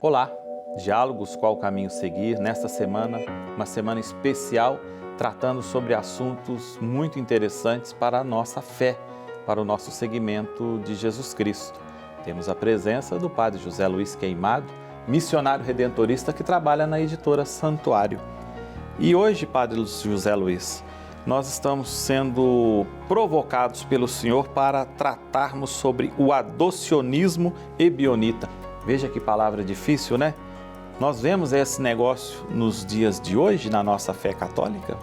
Olá, diálogos qual o caminho seguir nesta semana, uma semana especial tratando sobre assuntos muito interessantes para a nossa fé, para o nosso seguimento de Jesus Cristo. Temos a presença do Padre José Luiz Queimado, missionário redentorista que trabalha na editora Santuário. E hoje, Padre José Luiz, nós estamos sendo provocados pelo Senhor para tratarmos sobre o adocionismo ebionita. Veja que palavra difícil, né? Nós vemos esse negócio nos dias de hoje, na nossa fé católica?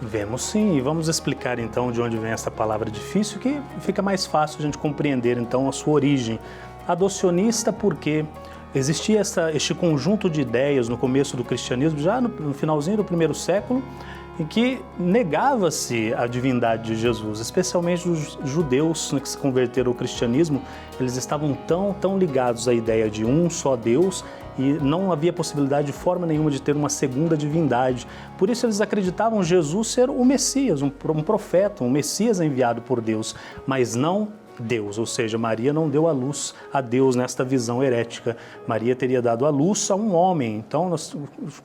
Vemos sim, e vamos explicar então de onde vem essa palavra difícil, que fica mais fácil a gente compreender então a sua origem. Adocionista porque existia este conjunto de ideias no começo do cristianismo, já no finalzinho do primeiro século, em que negava-se a divindade de Jesus, especialmente os judeus que se converteram ao cristianismo. Eles estavam tão ligados à ideia de um só Deus e não havia possibilidade de forma nenhuma de ter uma segunda divindade. Por isso eles acreditavam Jesus ser o Messias, um profeta, um Messias enviado por Deus, mas não Deus, ou seja, Maria não deu a luz a Deus nesta visão herética. Maria teria dado a luz a um homem. Então nós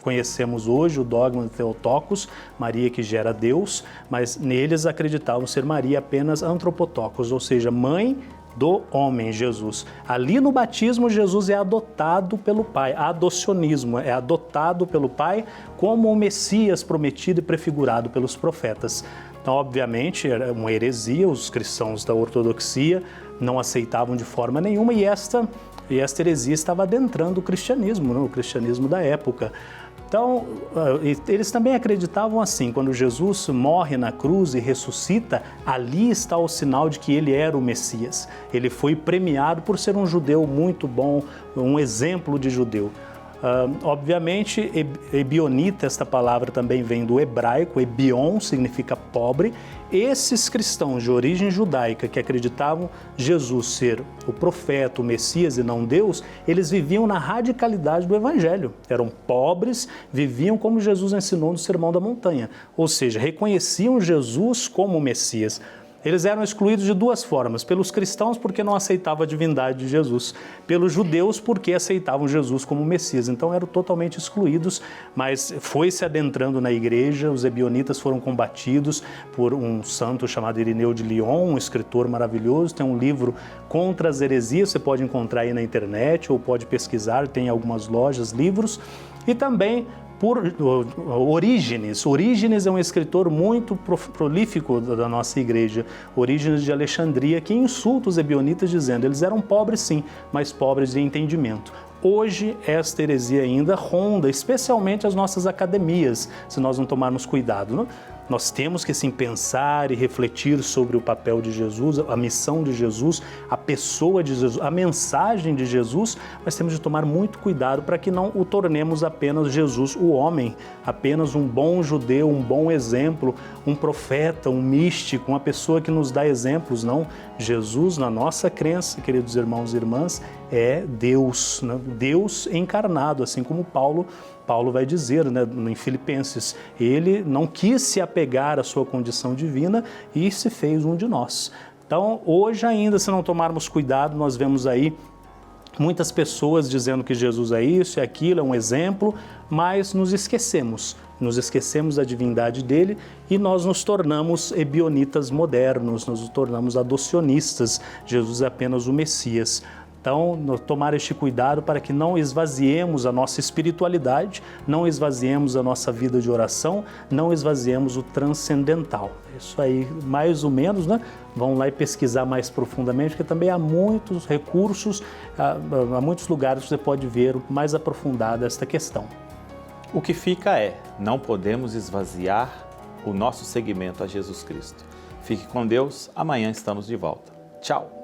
conhecemos hoje o dogma de Theotokos, Maria que gera Deus, mas neles acreditavam ser Maria apenas antropotokos, ou seja, mãe do homem, Jesus. Ali no batismo, Jesus é adotado pelo Pai. Adocionismo, é adotado pelo Pai como o Messias prometido e prefigurado pelos profetas. Então, obviamente, era uma heresia, os cristãos da ortodoxia não aceitavam de forma nenhuma e esta heresia estava adentrando o cristianismo, né? O cristianismo da época. Então, eles também acreditavam assim, quando Jesus morre na cruz e ressuscita, ali está o sinal de que ele era o Messias. Ele foi premiado por ser um judeu muito bom, um exemplo de judeu. Obviamente, ebionita, esta palavra também vem do hebraico, ebion significa pobre. Esses cristãos de origem judaica que acreditavam Jesus ser o profeta, o Messias e não Deus, eles viviam na radicalidade do Evangelho. Eram pobres, viviam como Jesus ensinou no Sermão da Montanha, ou seja, reconheciam Jesus como o Messias. Eles eram excluídos de duas formas, pelos cristãos porque não aceitavam a divindade de Jesus, pelos judeus porque aceitavam Jesus como Messias, então eram totalmente excluídos, mas foi se adentrando na igreja, os ebionitas foram combatidos por um santo chamado Irineu de Lyon, um escritor maravilhoso, tem um livro contra as heresias, você pode encontrar aí na internet ou pode pesquisar, tem em algumas lojas, livros, e também por Orígenes. Orígenes é um escritor muito prolífico da nossa igreja, Orígenes de Alexandria, que insulta os ebionitas dizendo, eles eram pobres sim, mas pobres de entendimento. Hoje, esta heresia ainda ronda, especialmente as nossas academias, se nós não tomarmos cuidado, não? Nós temos que sim pensar e refletir sobre o papel de Jesus, a missão de Jesus, a pessoa de Jesus, a mensagem de Jesus, mas temos de tomar muito cuidado para que não o tornemos apenas Jesus, o homem, apenas um bom judeu, um bom exemplo, um profeta, um místico, uma pessoa que nos dá exemplos. Não, Jesus, na nossa crença, queridos irmãos e irmãs, é Deus, né? Deus encarnado, assim como Paulo vai dizer, né, em Filipenses, ele não quis se apegar à sua condição divina e se fez um de nós. Então, hoje ainda, se não tomarmos cuidado, nós vemos aí muitas pessoas dizendo que Jesus é isso e aquilo, é um exemplo, mas nos esquecemos da divindade dele e nós nos tornamos ebionitas modernos, nos tornamos adocionistas. Jesus é apenas o Messias. Então, tomar este cuidado para que não esvaziemos a nossa espiritualidade, não esvaziemos a nossa vida de oração, não esvaziemos o transcendental. Isso aí, mais ou menos, né? Vão lá e pesquisar mais profundamente, porque também há muitos recursos, há muitos lugares que você pode ver mais aprofundada esta questão. O que fica é, não podemos esvaziar o nosso seguimento a Jesus Cristo. Fique com Deus, amanhã estamos de volta. Tchau!